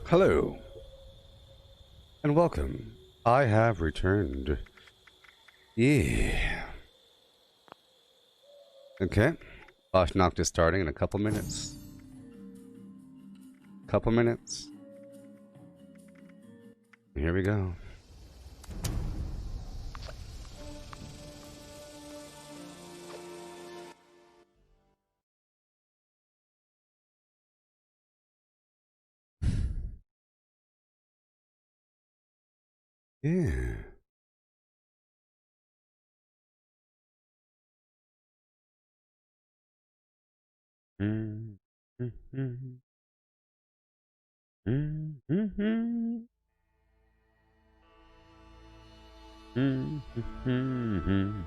Hello, and welcome. I have returned. Yeah. Okay. Bosch Knocked is starting in a couple minutes. Couple minutes. Here we go. Yeah. Mm, mm, mm, mm, mm, mm, mm, mm, mm.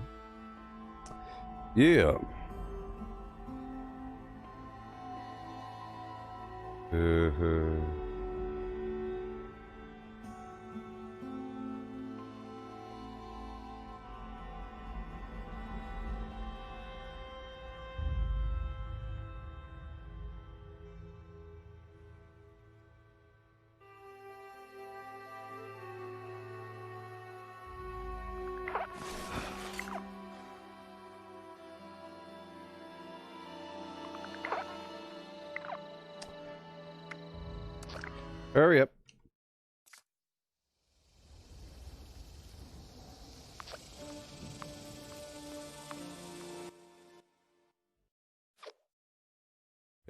Yeah. Uh-huh. Hurry up.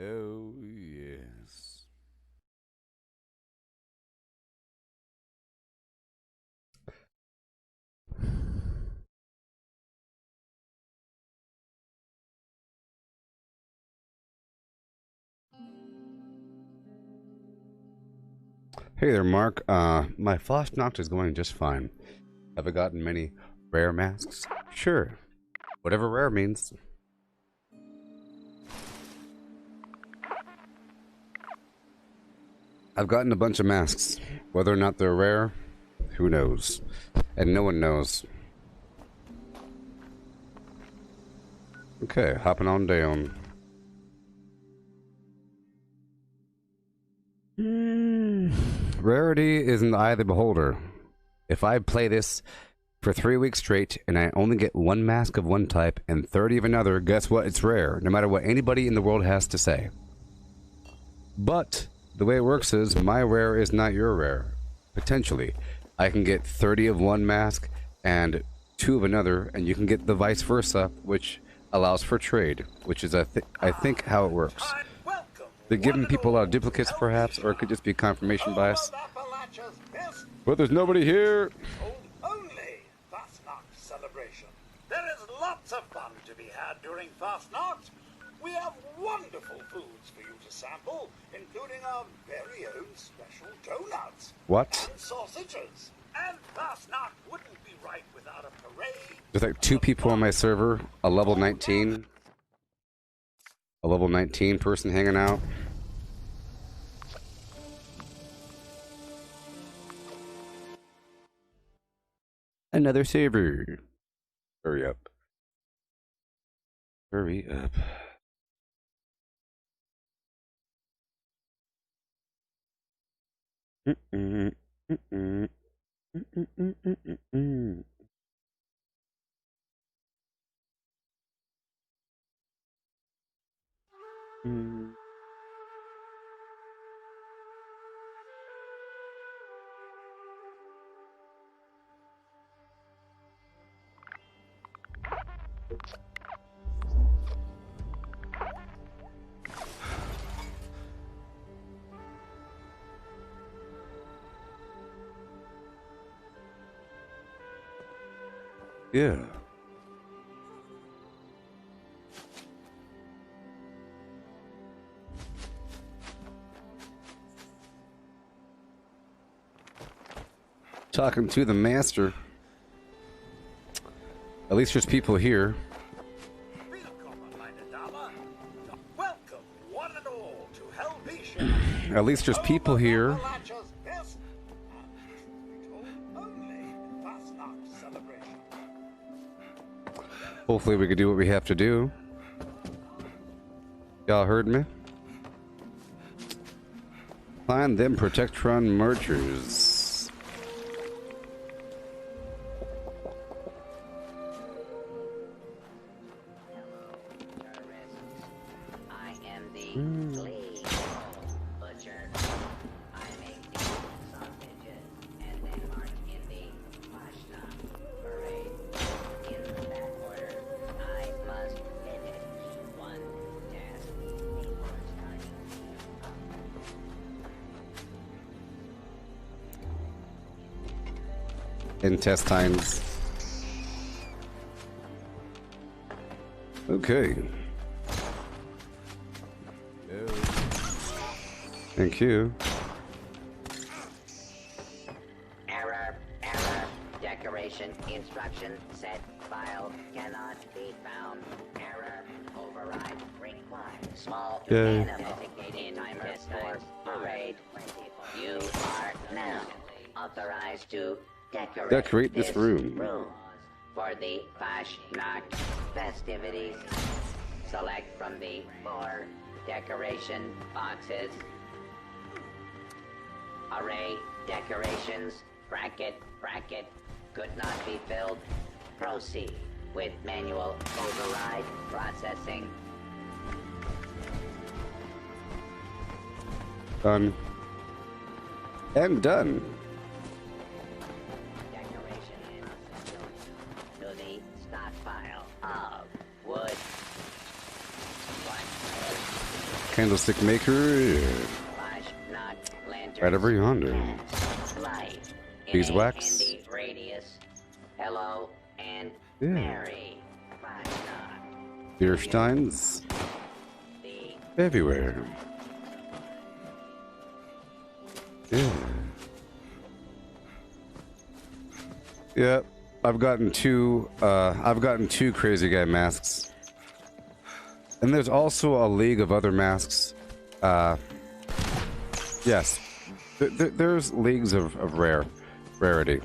Oh, yes. Hey there, Mark. My Frost Knocked is going just fine. Have I gotten many rare masks? Sure. Whatever rare means. I've gotten a bunch of masks. Whether or not they're rare, who knows? And no one knows. Okay, hopping on down. Rarity is in the eye of the beholder. If I play this for 3 weeks straight and I only get one mask of one type and 30 of another, guess what? It's rare, no matter what anybody in the world has to say. But the way it works is my rare is not your rare. Potentially. I can get 30 of one mask and 2 of another, and you can get the vice versa, which allows for trade, which is, I think, how it works. They're giving people a lot of duplicates, perhaps, or it could just be confirmation bias. But there's nobody here! Only Fastnacht celebration. There is lots of fun to be had during Fastnacht. We have wonderful foods for you to sample, including our very own special donuts. What? And sausages. And Fastnacht wouldn't be right without a parade. There's like 2 people on my server, a level 19. A level 19 person hanging out. Another server. Hurry up. Hurry up. Mm-mm, mm-mm, mm-mm, mm-mm, mm-mm. Mm. Yeah. Talking to the master. At least there's people here. Welcome, one and all, to Helvetia. At least there's people here. Hopefully we can do what we have to do. Y'all heard me? Find them Protectron mergers. I am the lead butcher. I make the sausages and then march in the pashna parade. In that order, I must finish one task before starting. Intestines. Okay. Thank you. Error. Decoration instruction set file cannot be found. Error. Override required. Small Yay. authenticated timer for parade. You are now authorized to decorate this room. for the Fashnacht festivities. Select from the 4 decoration boxes. Array decorations, bracket, could not be filled. Proceed with manual override processing. Done. And done. Decoration and to the stockpile of wood. Candlestick maker. Fashnacht lantern. Right over yonder. Light. Beeswax. In the radius. Hello and Yeah. Mary. Fashnacht. Beer steins. The Everywhere. Yeah. Yeah. I've gotten two crazy guy masks. And there's also a league of other masks. Yes. There's leagues of rarity.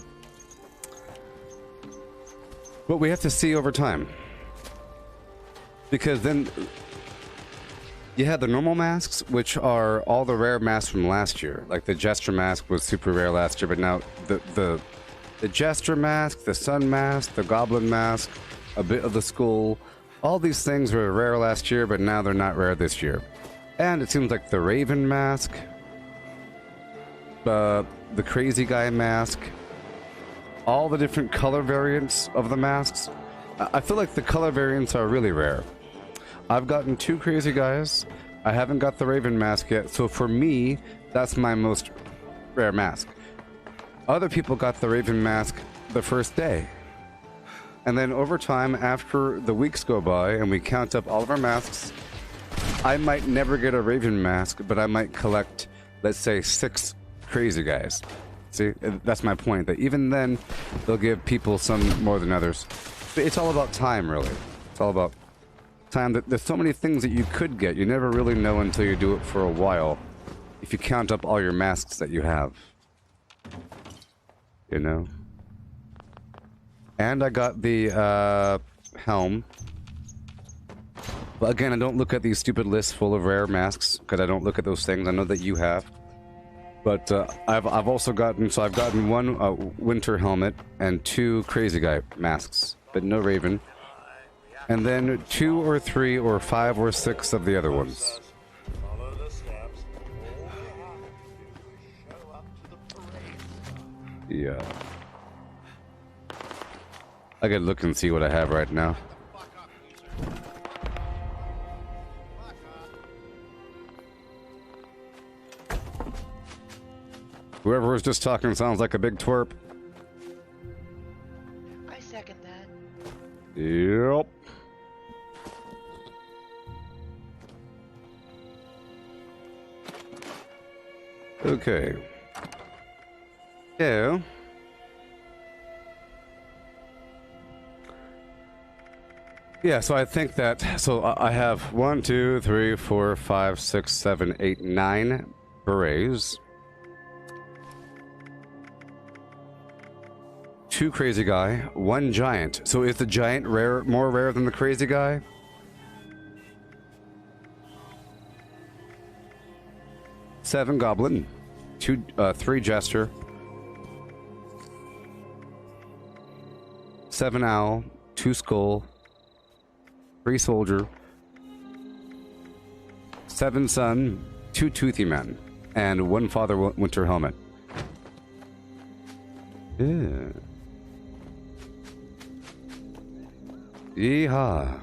But we have to see over time. Because then you have the normal masks, which are all the rare masks from last year. Like the Jester mask was super rare last year, but now the Jester mask, the Sun mask, the Goblin mask, a bit of the Skull, all these things were rare last year, but now they're not rare this year. And it seems like the Raven mask, the Crazy Guy mask, all the different color variants of the masks. I feel like the color variants are really rare. I've gotten 2 Crazy Guys. I haven't got the Raven mask yet, so for me, that's my most rare mask. Other people got the Raven mask the first day. And then over time, after the weeks go by and we count up all of our masks, I might never get a Raven mask, but I might collect, let's say, 6 Crazy Guys. See, that's my point, that even then, they'll give people some more than others. But it's all about time, really. It's all about time. There's so many things that you could get. You never really know until you do it for a while, if you count up all your masks that you have. You know? And I got the helm. But again, I don't look at these stupid lists full of rare masks, because I don't look at those things. I know that you have. But I've also gotten, so I've gotten 1 winter helmet and 2 Crazy Guy masks, but no Raven. And then 2 or 3 or 5 or 6 of the other ones. Follow the steps. All you have to do is show up to the parade. Yeah. I gotta look and see what I have right now. Whoever was just talking sounds like a big twerp. I second that. Yep. Okay. So. Yeah, so I think that, so I have 1, 2, 3, 4, 5, 6, 7, 8, 9 berets. 2 Crazy Guy, 1 Giant. So is the Giant more rare than the Crazy Guy? Seven Goblin. 3 Jester, 7 Owl, 2 Skull, 3 Soldier, 7 Sun, 2 Toothy Men, and 1 Father Winter Helmet. Yeah. Yeehaw.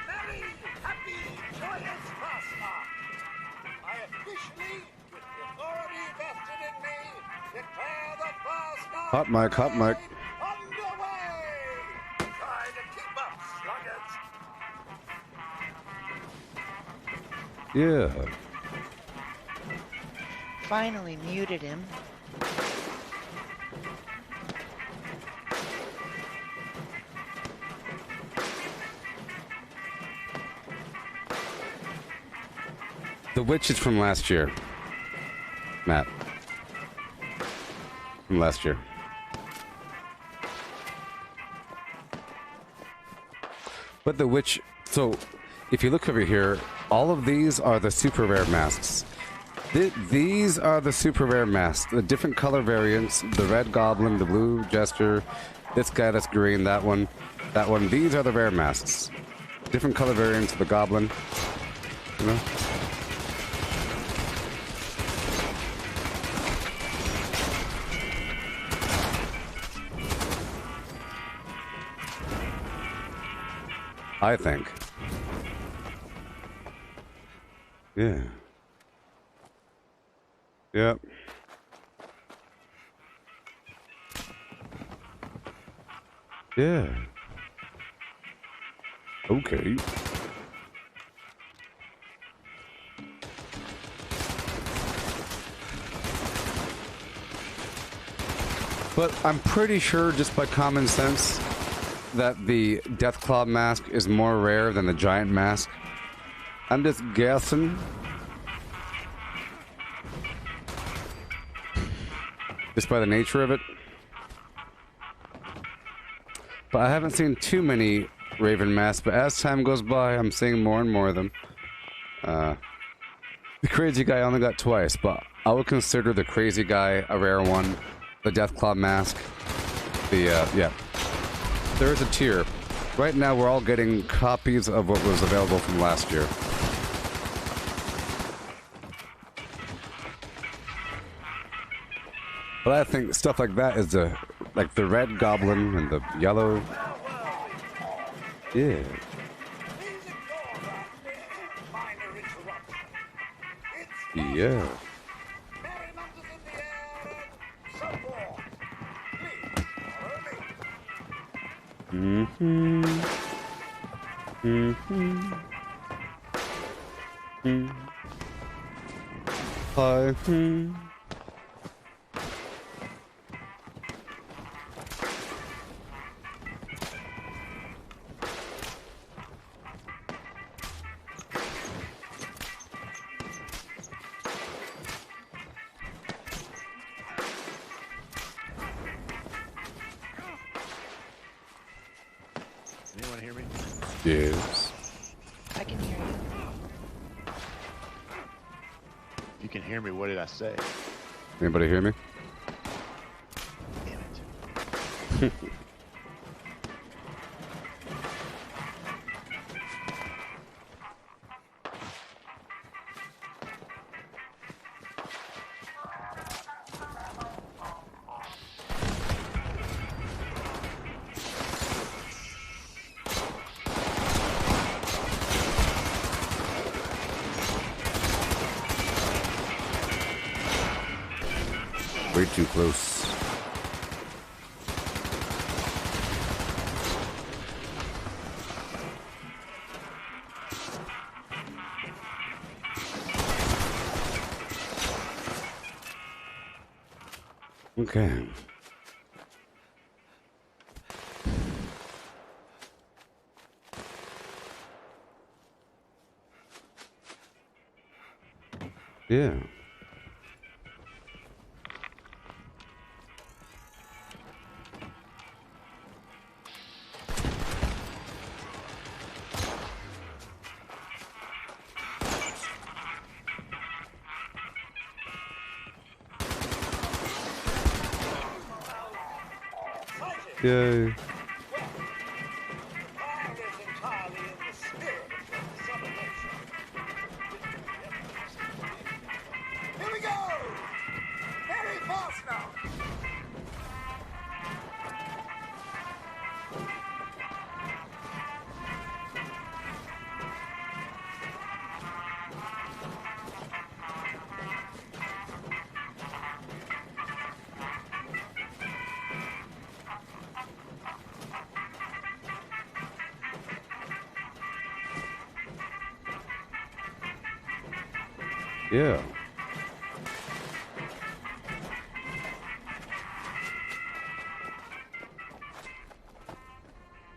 Merry, happy, joyous Fastnacht! I officially, with the authority vested in me, declare the Fastnacht Hot mic, hot mic. underway! Try to keep up, sluggards! Yeah. Finally muted him. The Witch is from last year. Matt. From last year. But the Witch... So, if you look over here, all of these are the super rare masks. These are the super rare masks. The different color variants. The red goblin, the blue jester, this guy that's green, that one, that one. These are the rare masks. Different color variants of the goblin. You know? I think. Yeah. Yep. Yeah. Okay. But I'm pretty sure, just by common sense, that the Deathclaw mask is more rare than the giant mask. I'm just guessing. Just by the nature of it. But I haven't seen too many Raven masks, but as time goes by, I'm seeing more and more of them. The crazy guy only got twice, but I would consider the crazy guy a rare one. The Deathclaw mask. Yeah. There is a tier. Right now, we're all getting copies of what was available from last year. But I think stuff like that is like the red goblin and the yellow. Yeah. Yeah. Mm-hmm. Mm-hmm. Mm-hmm. Hi. Hmm. Anyone hear me? Yes. I can hear you. If you can hear me, what did I say? Anybody hear me? Damn it. Way too close. Okay. Yeah. Yay. Fire is entirely in the spirit of the celebration. Here we go! Very fast now! Yeah.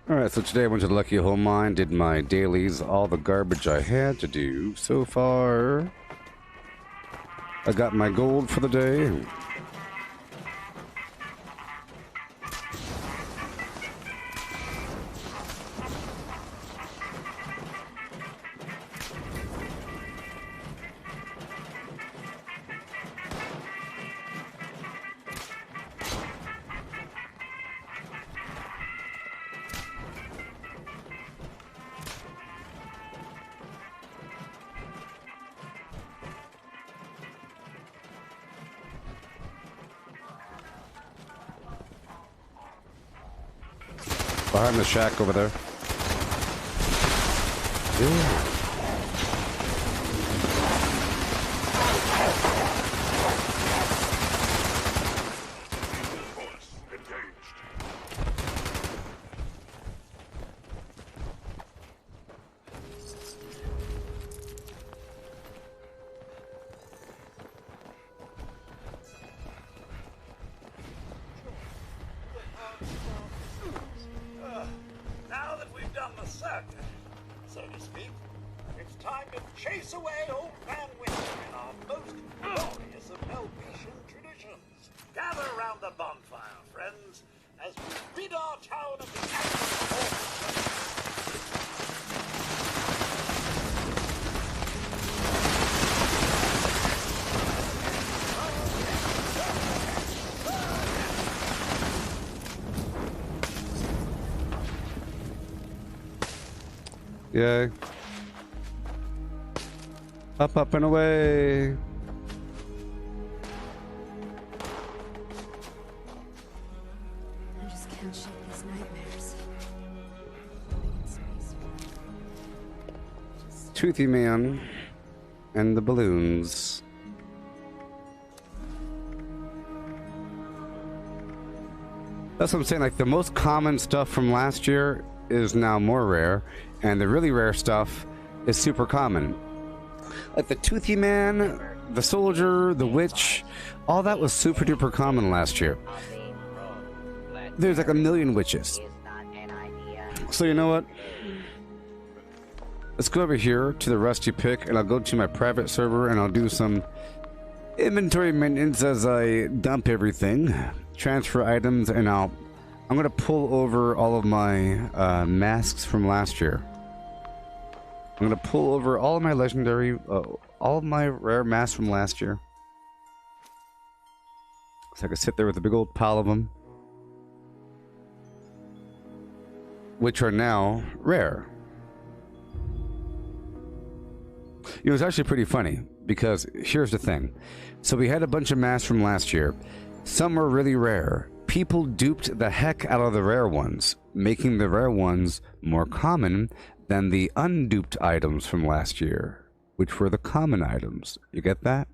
Alright, so today I went to the Lucky Hole Mine, did my dailies, all the garbage I had to do. So far, I got my gold for the day. Behind the shack over there. Yeah. Now that we've done the circuit, so to speak, it's time to chase away old man Winter in our most glorious of Helvetian traditions. Gather around the bonfire, friends, as we rid our town of the Yay. Up, up, and away. I just can't shake these nightmares. Living in space. Toothy Man and the balloons. That's what I'm saying. Like, the most common stuff from last year is now more rare, and the really rare stuff is super common. Like the Toothy Man, the Soldier, the Witch, all that was super duper common last year. There's like a million witches. So you know what? Let's go over here to the Rusty Pick, and I'll go to my private server, and I'll do some inventory maintenance as I dump everything, transfer items, and I'm gonna pull over all of my masks from last year. I'm gonna pull over all of my legendary, all of my rare masks from last year. So I can sit there with a big old pile of them, which are now rare. You know, it's actually pretty funny, because here's the thing. So we had a bunch of masks from last year. Some were really rare. People duped the heck out of the rare ones, making the rare ones more common than the unduped items from last year, which were the common items. You get that?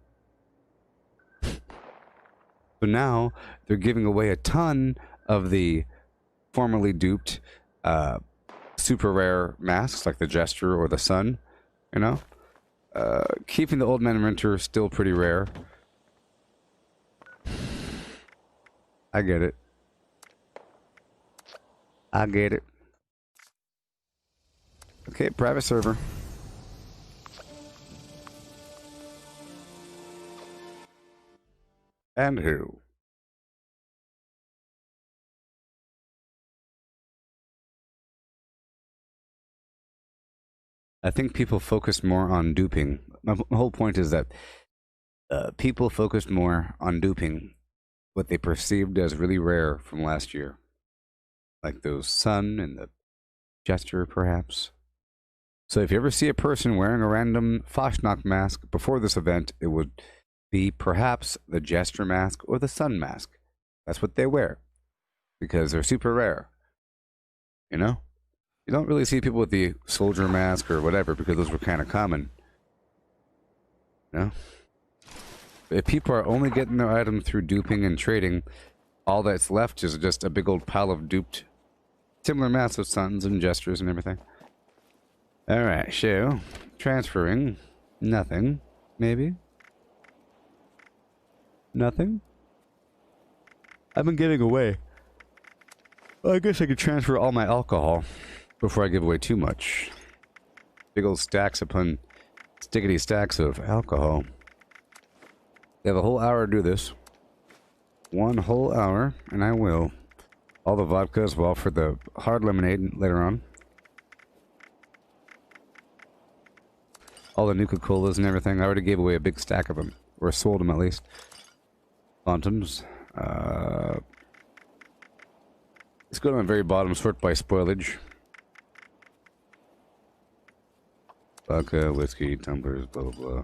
So now they're giving away a ton of the formerly duped super rare masks, like the Jester or the Sun, you know? Keeping the Old Man Winter still pretty rare. I get it. I get it. Okay, private server. And who? I think people focus more on duping. My whole point is that people focused more on duping what they perceived as really rare from last year. like those sun and the jester, perhaps. So if you ever see a person wearing a random Fastnacht mask before this event, it would be perhaps the jester mask or the sun mask. That's what they wear because they're super rare. You know? You don't really see people with the soldier mask or whatever because those were kind of common. You know? If people are only getting their item through duping and trading, all that's left is just a big old pile of duped, similar masks of suns and gestures and everything. Alright, so, transferring, nothing, maybe? Nothing? I've been giving away. Well, I guess I could transfer all my alcohol before I give away too much. Big old stacks upon stickety stacks of alcohol. They have a whole hour to do this. 1 whole hour, and I will. All the vodka as well for the hard lemonade later on. All the Nuka-Colas and everything. I already gave away a big stack of them. Or sold them at least. Phantoms. Let's go to the very bottom, sort by spoilage. Vodka, whiskey, tumblers, blah, blah, blah.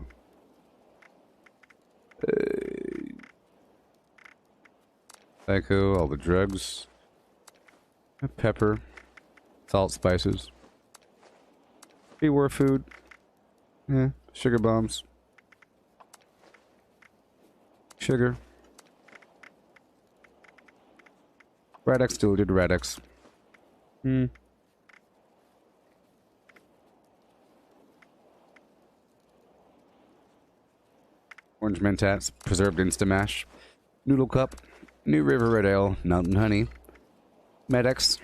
Psycho, all the drugs. Pepper. Salt, spices. Pre-war food. Yeah, sugar bombs. Sugar. Radix, diluted radix. Orange mentats, preserved Instamash. Noodle cup. New River Red Ale, Mountain Honey. Medex.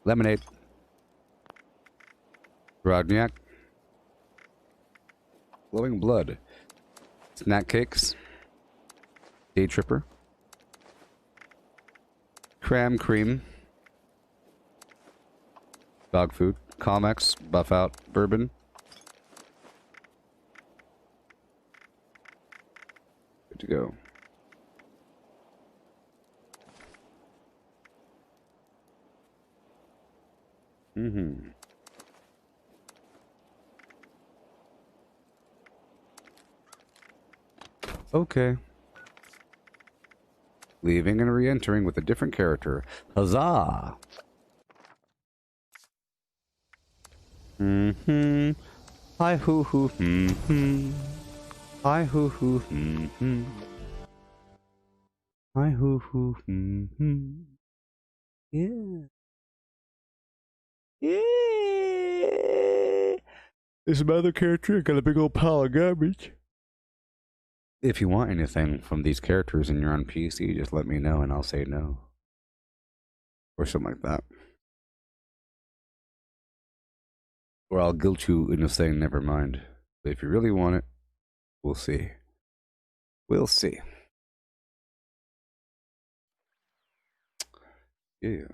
Lemonade. Rodniak. Glowing Blood. Snack Cakes. Day Tripper. Cram Cream. Dog Food. Comex. Buff Out. Bourbon. Good to go. Okay. Leaving and re-entering with a different character. Huzzah! Hi hoo hoo. Hi hoo hoo. Hi hoo hoo. Yeah. Yeah. There's my other character. Got a big old pile of garbage. If you want anything from these characters and you're on PC, just let me know and I'll say no. Or something like that. Or I'll guilt you into saying never mind. But if you really want it, we'll see. We'll see. Yeah.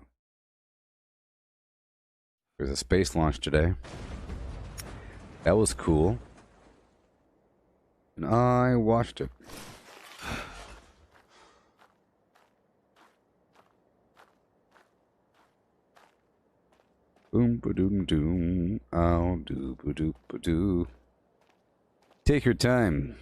There's a space launch today. That was cool. And I watched it. Boom ba doom doom. I'll do ba doo ba doo. Take your time.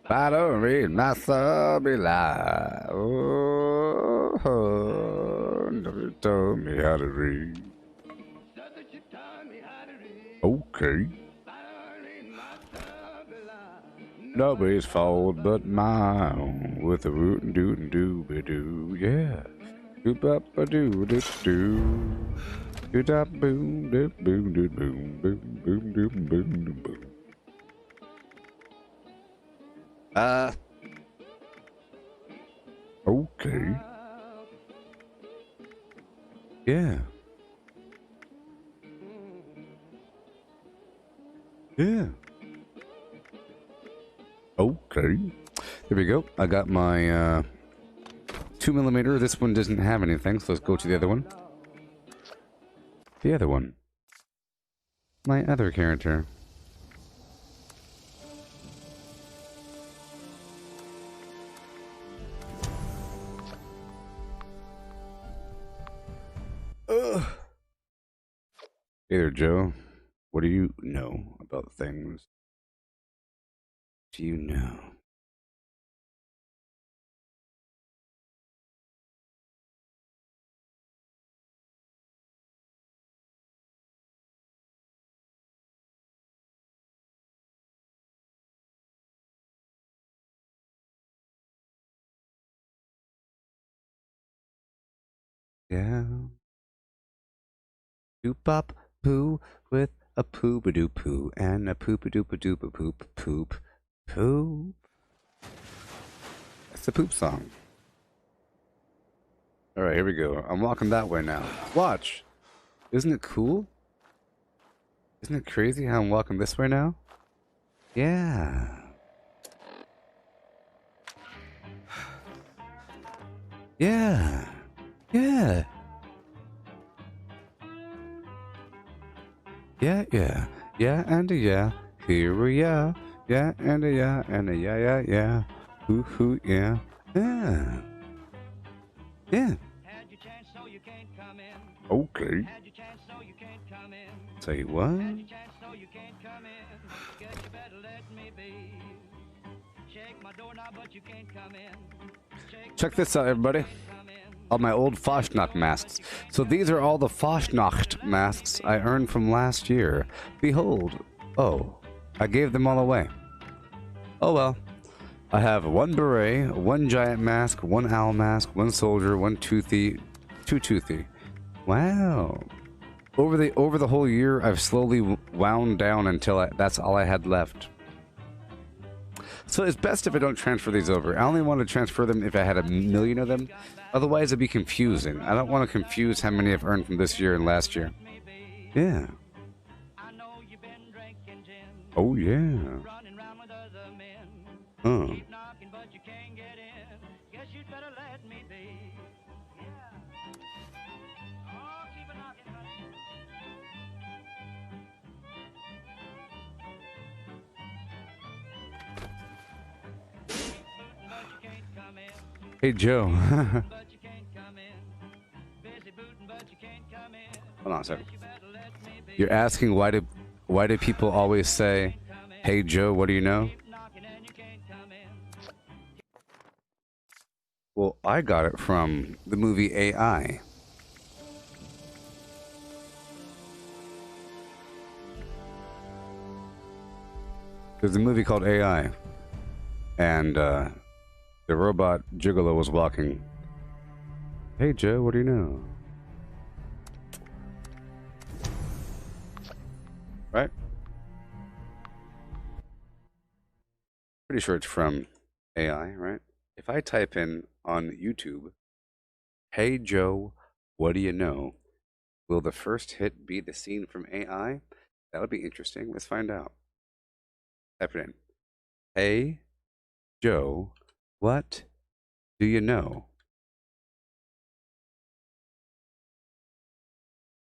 I don't read my subby lie. Oh, you told me how to read. Okay. Nobody's fault but my own with a root and doot and dooby doo. Yeah. Doop up a doo doo doo. Doot up boom doop boom doot boom boom boom doop boom boom. Okay. Yeah. Yeah. Okay. There we go. I got my 2mm. This one doesn't have anything, so let's go to the other one. The other one. My other character. Ugh. Hey there, Joe. What do you know about things? Do you know? Yeah. Doop up poo with a poop-a-doo poo and a poop-a-doop-a-doop-a poop poop poop. That's the poop song. Alright, here we go. I'm walking that way now. Watch! Isn't it cool? Isn't it crazy how I'm walking this way now? Yeah. Yeah. Yeah. Yeah, yeah. Yeah, and a yeah. Here we are. Yeah, and a yeah, and a yeah, yeah, yeah. Hoo, hoo, yeah. Yeah. Yeah. Okay. Say what? Check this out, everybody. All my old Fastnacht masks. So these are all the Fastnacht masks I earned from last year. Behold. Oh, I gave them all away. Oh well. I have one beret, one giant mask, one owl mask, one soldier, one toothy, two toothy. Wow. Over the whole year, I've slowly wound down until that's all I had left. So it's best if I don't transfer these over. I only want to transfer them if I had 1,000,000 of them. Otherwise, it'd be confusing. I don't want to confuse how many I've earned from this year and last year. Yeah. Oh, yeah. Huh. Hey, Joe. Hold on a second. You're asking why do people always say, "Hey, Joe, what do you know?" Well, I got it from the movie AI. There's a movie called AI, and the robot gigolo was walking. Hey, Joe, what do you know? Right? Pretty sure it's from AI, right? If I type in on YouTube, "Hey, Joe, what do you know?" Will the first hit be the scene from AI? That would be interesting. Let's find out. Type it in. Hey, Joe, what do you know?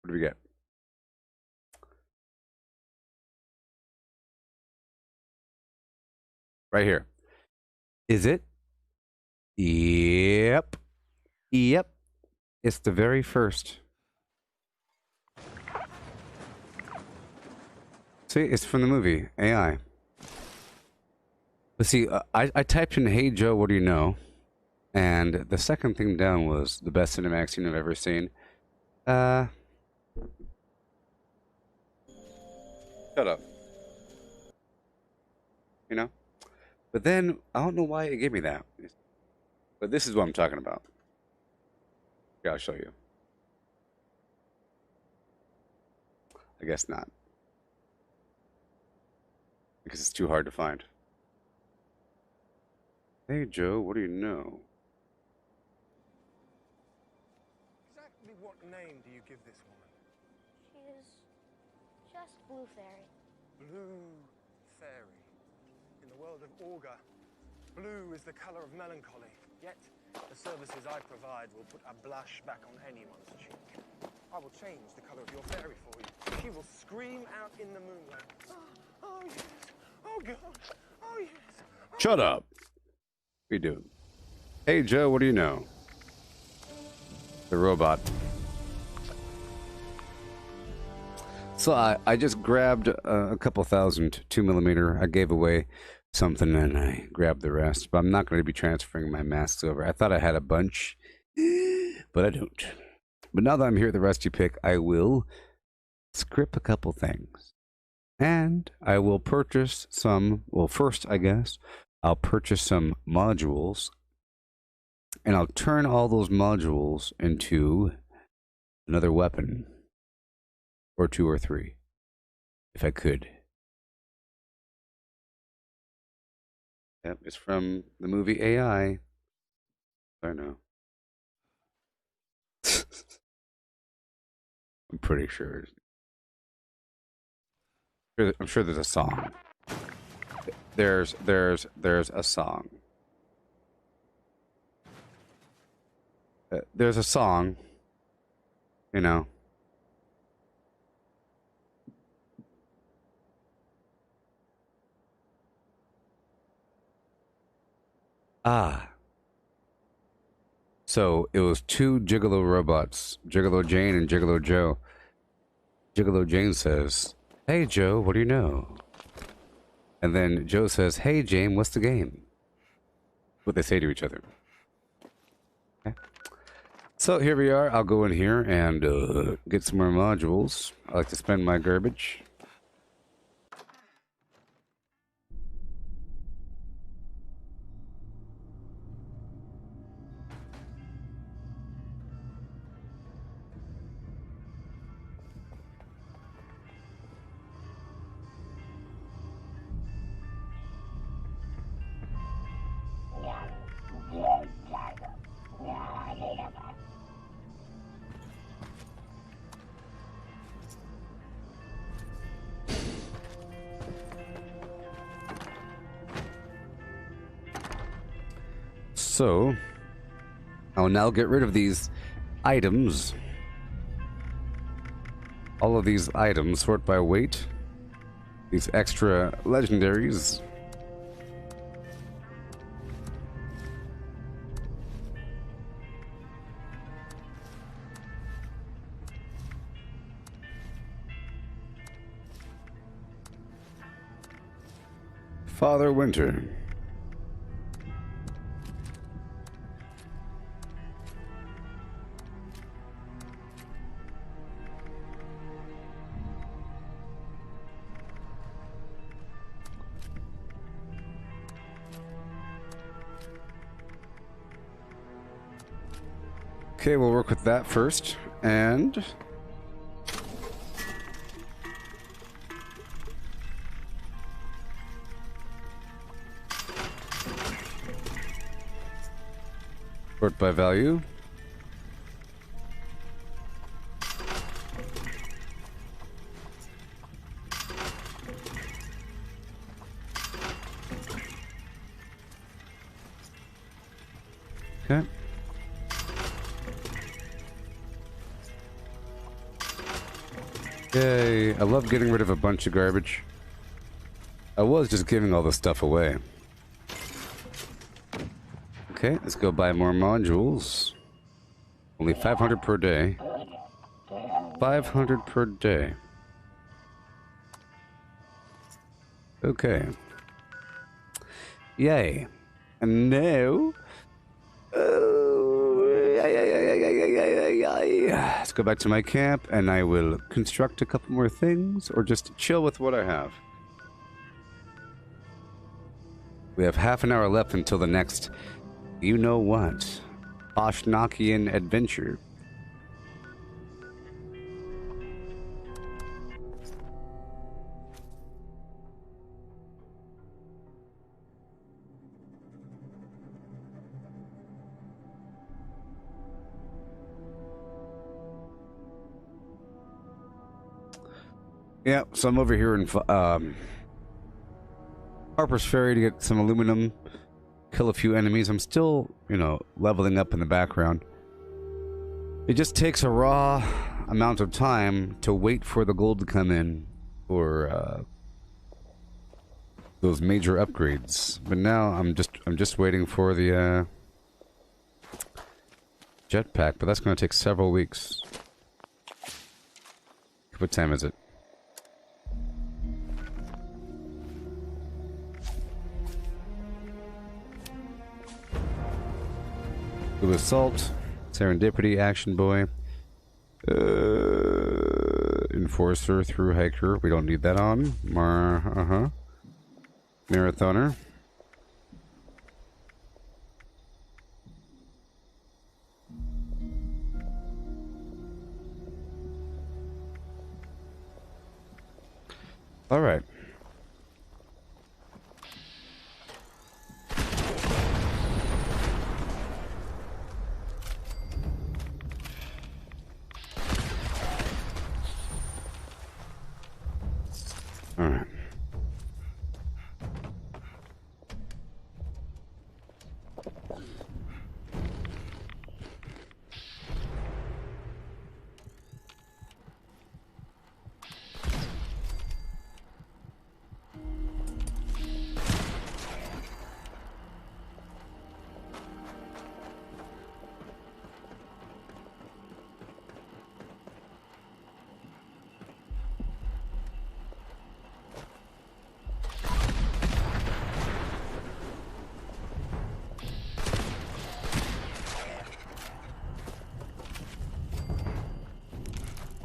What do we get? Right here. Is it? Yep. Yep. It's the very first. See, it's from the movie AI. But see, I typed in "Hey Joe, what do you know?" And the second thing down was the best cinematic scene I've ever seen. Shut up. You know? But then, I don't know why it gave me that. But this is what I'm talking about. Yeah, I'll show you. I guess not. Because it's too hard to find. Hey Joe, what do you know? Exactly what name do you give this woman? She's just Blue Fairy. Blue Fairy. In the world of Augur, blue is the color of melancholy. Yet, the services I provide will put a blush back on anyone's cheek. I will change the color of your fairy for you. She will scream out in the moonlight. Oh yes. Oh God. Oh yes. Shut up. What are you doing? Hey, Joe, what do you know? The robot. So I just grabbed a couple thousand 2mm. I gave away something and I grabbed the rest. But I'm not going to be transferring my masks over. I thought I had a bunch, but I don't. But now that I'm here at the Rusty Pick, I will script a couple things. And I will purchase some, well, first, I guess, I'll purchase some modules. And I'll turn all those modules into another weapon. Or 2 or 3. If I could. Yep, it's from the movie AI. I know. I'm pretty sure. I'm sure there's a song. There's a song. There's a song. You know. Ah. So it was 2 Gigolo robots, Gigolo Jane and Gigolo Joe. Gigolo Jane says, "Hey Joe, what do you know?" And then Joe says, "Hey Jane, what's the game?" What they say to each other. Okay. So here we are. I'll go in here and get some more modules. I like to spend my garbage. So, I'll now get rid of these items. All of these items, sort by weight. These extra legendaries. Father Winter. Okay, we'll work with that first, and sort by value. Okay. Yay, I love getting rid of a bunch of garbage. I was just giving all the stuff away. Okay, let's go buy more modules. Only 500 per day. 500 per day. Okay. Yay. And now... let's go back to my camp and I will construct a couple more things or just chill with what I have. We have half an hour left until the next you know what Oshnakian adventure. Yeah, so I'm over here in Harper's Ferry to get some aluminum, kill a few enemies. I'm still, you know, leveling up in the background. It just takes a raw amount of time to wait for the gold to come in for those major upgrades. But now I'm just waiting for the jetpack, but that's going to take several weeks. What time is it? Blue Assault, Serendipity, Action Boy, Enforcer, Through Hiker. We don't need that on. Marathoner. All right. All right.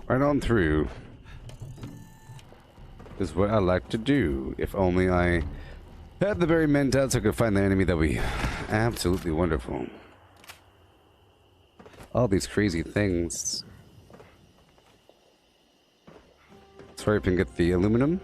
Right on through is what I like to do. If only I had the very mentat so I could find the enemy, that would be absolutely wonderful. All these crazy things. Sorry, if I can get the aluminum.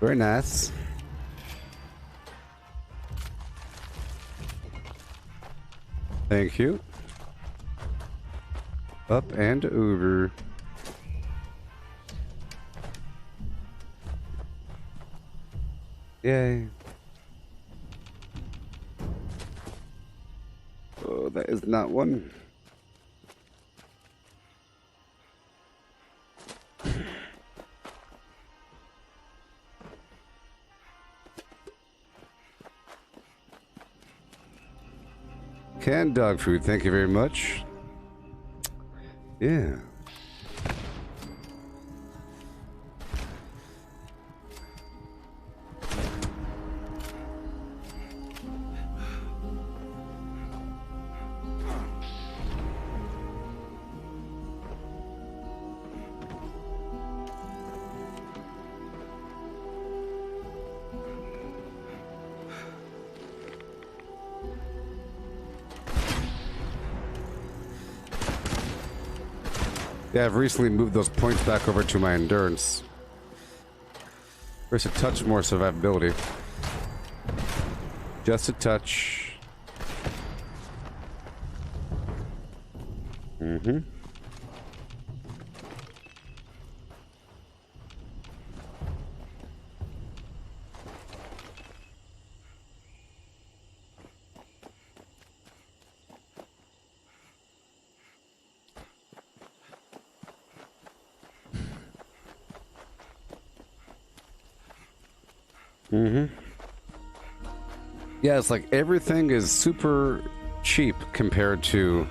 Very nice. Thank you. Up and over. Yay. Oh, that is not one. Canned dog food, thank you very much. Yeah. Yeah, I've recently moved those points back over to my endurance. There's a touch more survivability. Just a touch. Mm-hmm. Mm-hmm. Yeah, it's like everything is super cheap compared to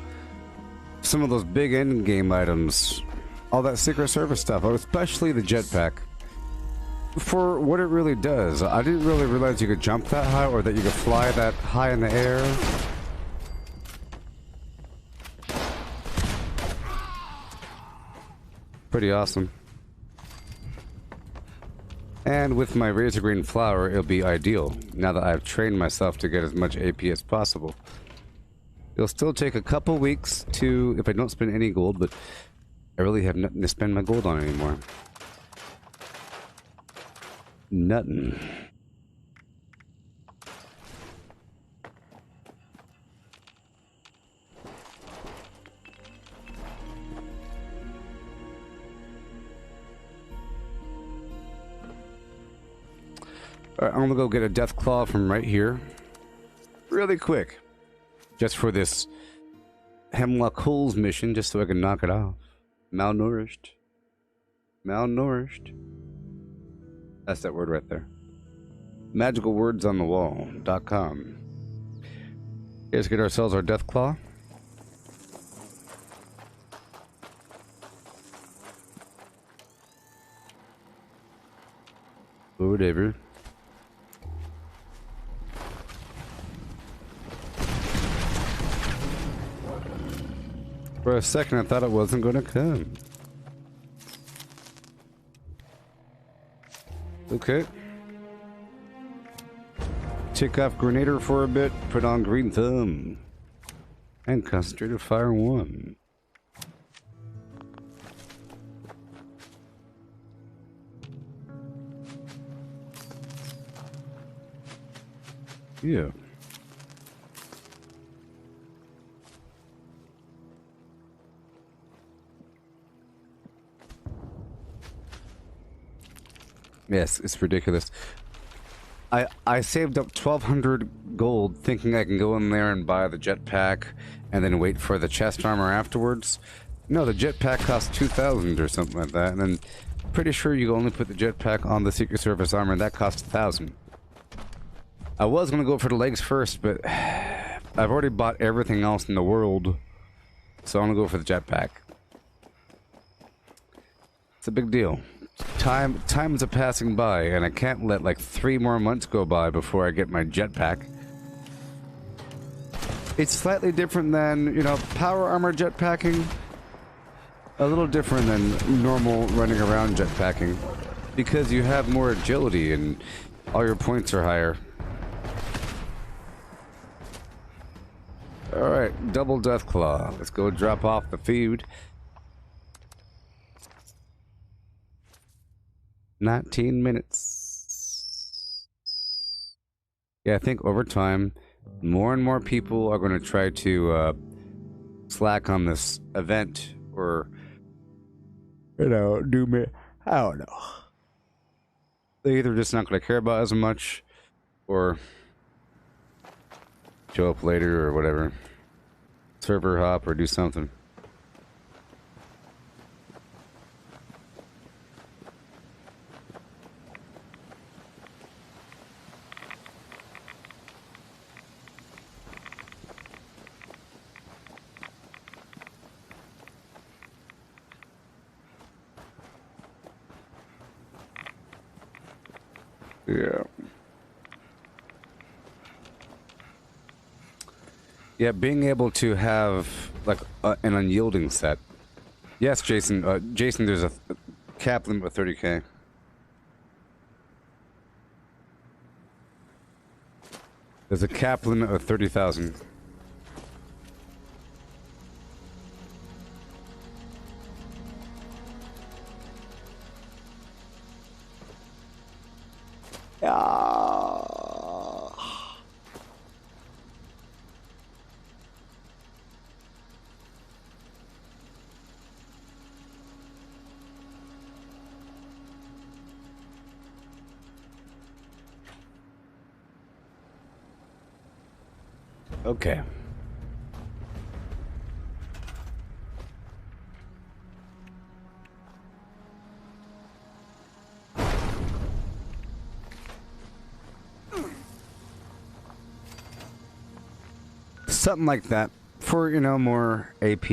some of those big end game items. All that Secret Service stuff, especially the jetpack. For what it really does, I didn't really realize you could jump that high or that you could fly that high in the air. pretty awesome. And with my razor green flower, it'll be ideal, now that I've trained myself to get as much AP as possible. It'll still take a couple weeks to, if I don't spend any gold, but I really have nothing to spend my gold on anymore. Nothing. Alright, I'm gonna go get a death claw from right here. Really quick. Just for this Hemlock Holes mission, just so I can knock it off. Malnourished. Malnourished. That's that word right there. Magicalwordsonthewall.com. Let's get ourselves our death claw. Whatever. For a second, I thought it wasn't going to come. Okay. Take off Grenader for a bit, put on Green Thumb. And Concentrated Fire 1. Yeah. Yes, it's ridiculous. I saved up 1,200 gold thinking I can go in there and buy the jetpack and then wait for the chest armor afterwards. No, the jetpack costs 2,000 or something like that, and then pretty sure you only put the jetpack on the Secret Service armor, and that costs 1,000. I was gonna go for the legs first, but I've already bought everything else in the world, so I'm gonna go for the jetpack. It's a big deal. Times are passing by, and I can't let like 3 more months go by before I get my jetpack. It's slightly different than, you know, power armor jetpacking. A little different than normal running around jetpacking, because you have more agility and all your points are higher. Alright, double Deathclaw. Let's go drop off the food. 19 minutes. Yeah, I think over time, more and more people are going to try to slack on this event, or, you know, do me. I don't know. They're either just not going to care about it as much, or show up later, or whatever. Server hop, or do something. Yeah. Yeah, being able to have like an unyielding set. Yes, Jason. Jason, there's a cap limit of 30k. There's a cap limit of 30,000. Okay. Something like that for, you know, more AP.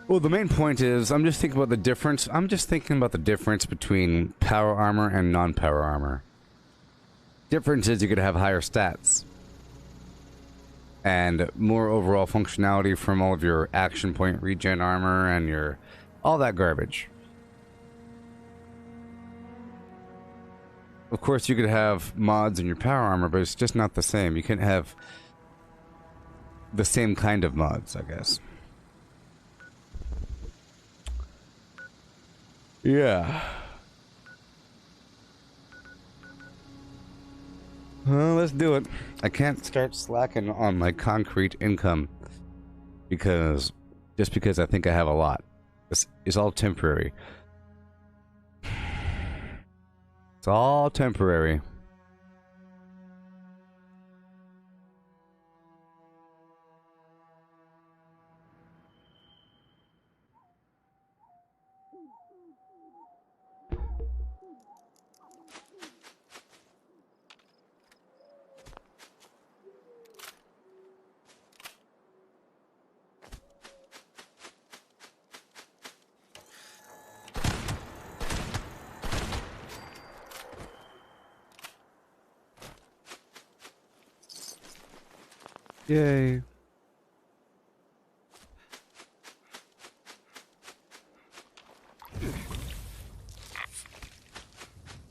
Well, the main point is I'm just thinking about the difference. I'm just thinking about the difference between power armor and non-power armor. Difference is you could have higher stats and more overall functionality from all of your action point regen armor and your All that garbage. Of course, you could have mods in your power armor, but it's just not the same. You can't have the same kind of mods, I guess. Yeah. Well, let's do it. I can't start slacking on my concrete income because I think I have a lot. It's all temporary. It's all temporary. Yay.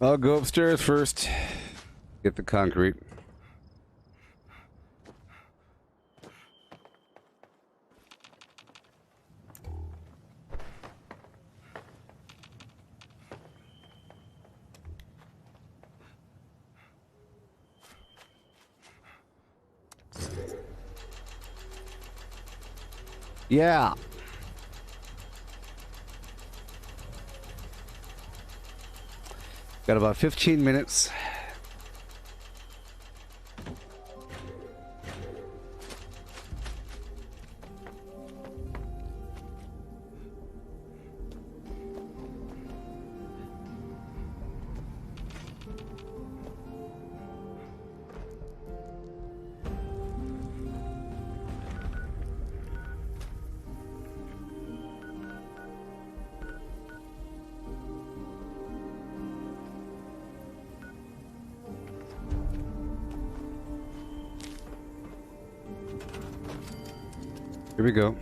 I'll go upstairs first. Get the concrete. Yeah. Got about 15 minutes. Here we go.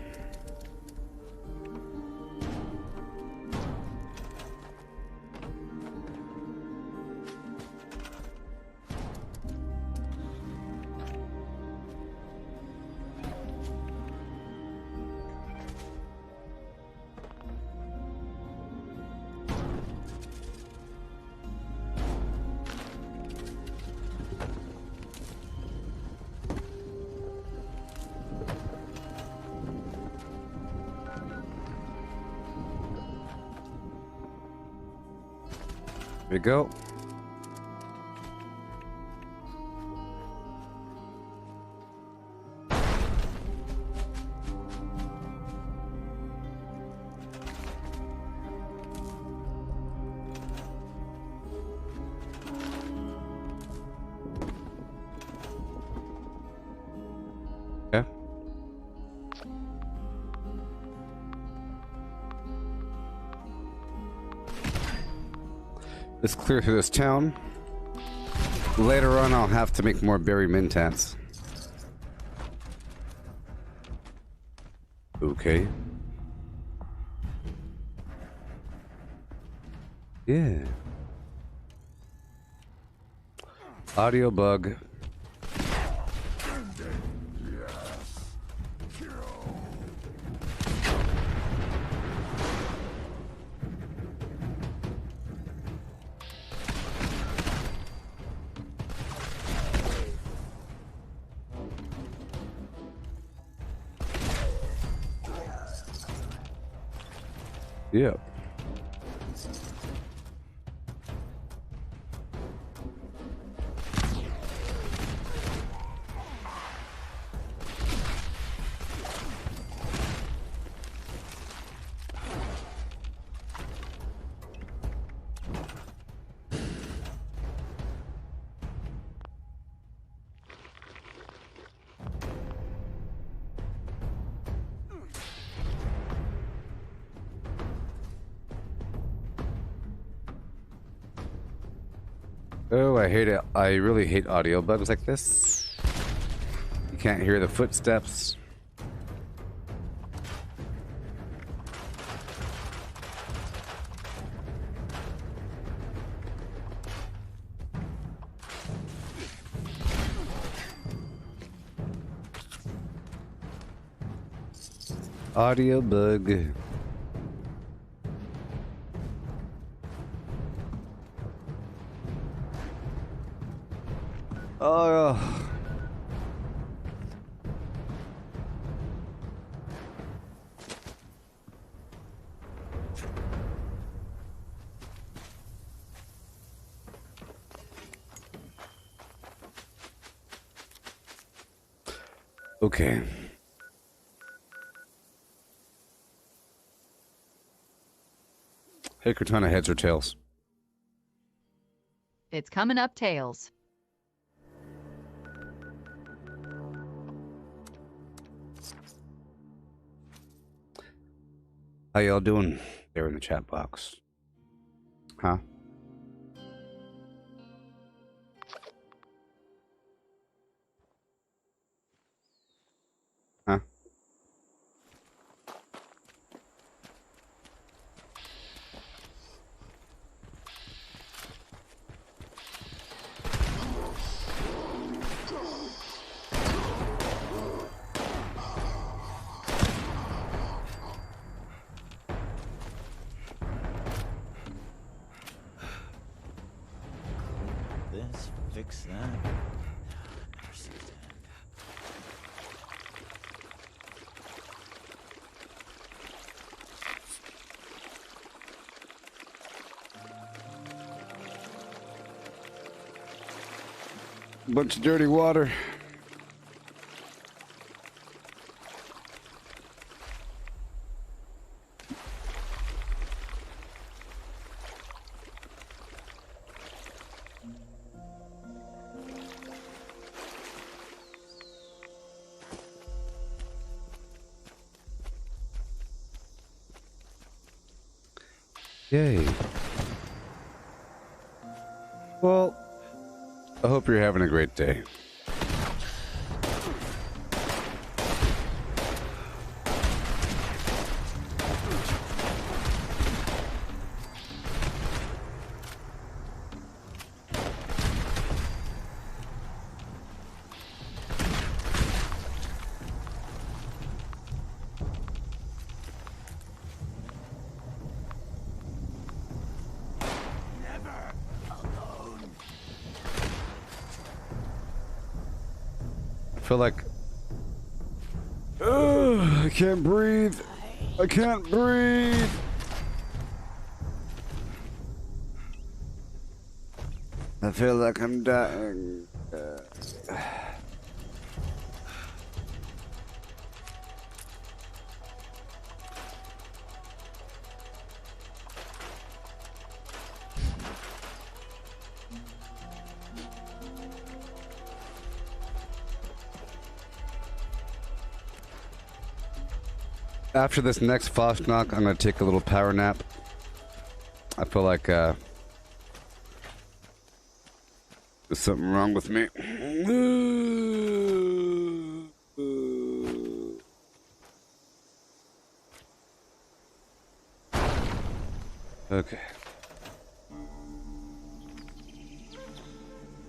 Here we go. Okay. Let's clear through this town. Later on, I'll have to make more berry mentats. Okay. Yeah. Audio bug. Yep. Oh, I hate it. I really hate audio bugs like this. You can't hear the footsteps. Audio bug. Oh. Okay. Hey, Cortana, heads or tails? It's coming up tails. How y'all doing there in the chat box? Huh? Huh? This, fix that. Never cease to end. Bunch of dirty water. Yay. Well, I hope you're having a great day. I feel like I can't breathe. I can't breathe. I feel like I'm dying. After this next fast knock, I'm gonna take a little power nap. I feel like there's something wrong with me. Okay.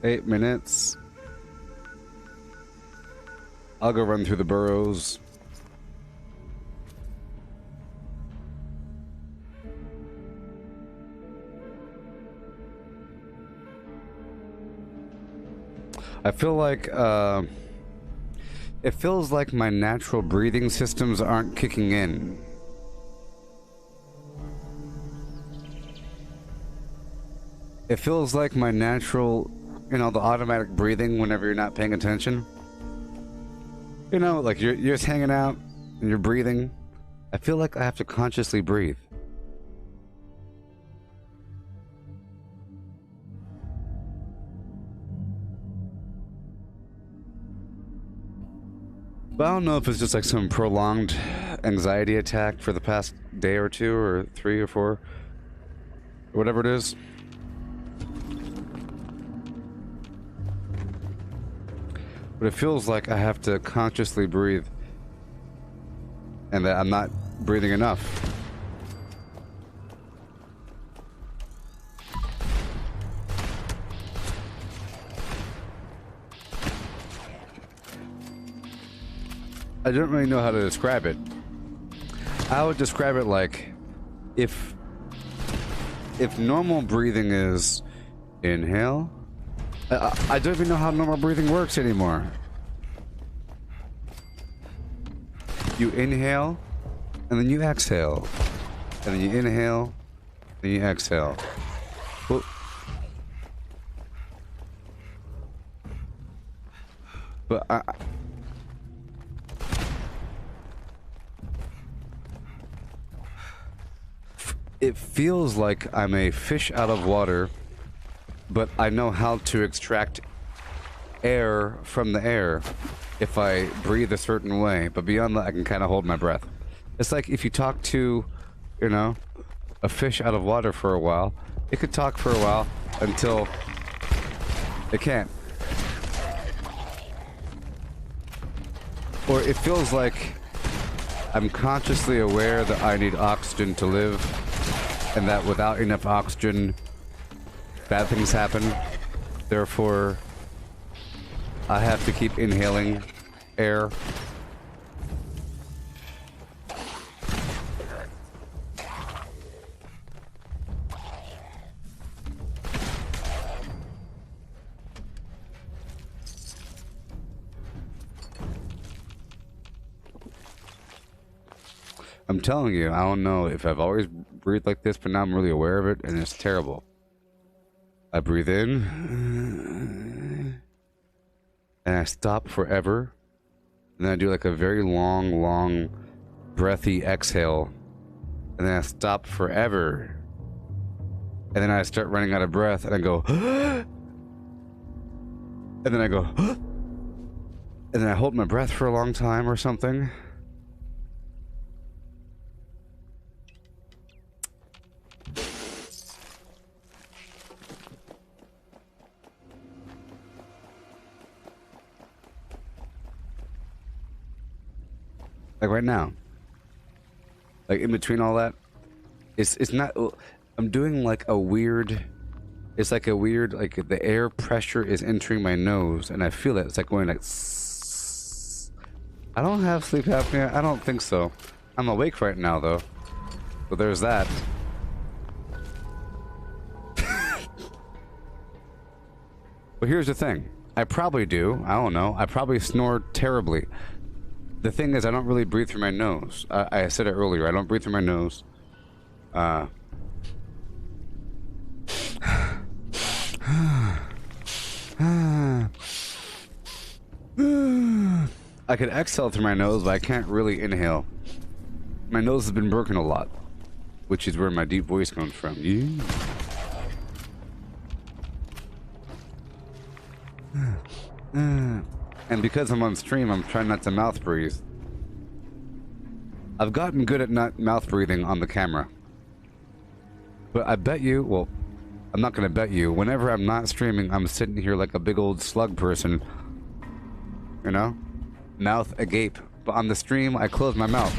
8 minutes. I'll go run through the burrows. I feel like it feels like my natural breathing systems aren't kicking in. It feels like my natural, you know, the automatic breathing whenever you're not paying attention. You know, like you're just hanging out and you're breathing. I feel like I have to consciously breathe. But I don't know if it's just like some prolonged anxiety attack for the past day or two or 3 or 4, or whatever it is. But it feels like I have to consciously breathe and that I'm not breathing enough. I don't really know how to describe it. I would describe it like if normal breathing is inhale. I don't even know how normal breathing works anymore. You inhale, and then you exhale, and then you inhale, then you exhale. Well, but it feels like I'm a fish out of water, but I know how to extract air from the air if I breathe a certain way. But beyond that, I can kind of hold my breath. It's like if you talk to, you know, a fish out of water for a while, it could talk for a while until it can't. Or it feels like I'm consciously aware that I need oxygen to live, and that without enough oxygen, bad things happen. Therefore, I have to keep inhaling air. I'm telling you, I don't know if I've always breathed like this, but now I'm really aware of it, and it's terrible. I breathe in, and I stop forever, and then I do like a very long, breathy exhale, and then I stop forever, and then I start running out of breath, and I go, and then I go, and then I hold my breath for a long time or something. Like right now, like in between all that, it's not. I'm doing like a weird. It's like a weird, like the air pressure is entering my nose, and I feel it. It's like going like. I don't have sleep apnea. I don't think so. I'm awake right now though, so there's that. But here's the thing. I probably do. I don't know. I probably snore terribly. The thing is, I don't really breathe through my nose. I said it earlier. I don't breathe through my nose. I could exhale through my nose, but I can't really inhale. My nose has been broken a lot, which is where my deep voice comes from. Yeah. And because I'm on stream, I'm trying not to mouth breathe. I've gotten good at not mouth breathing on the camera. But I bet you, well, I'm not gonna bet you, whenever I'm not streaming, I'm sitting here like a big old slug person. You know? Mouth agape. But on the stream, I close my mouth.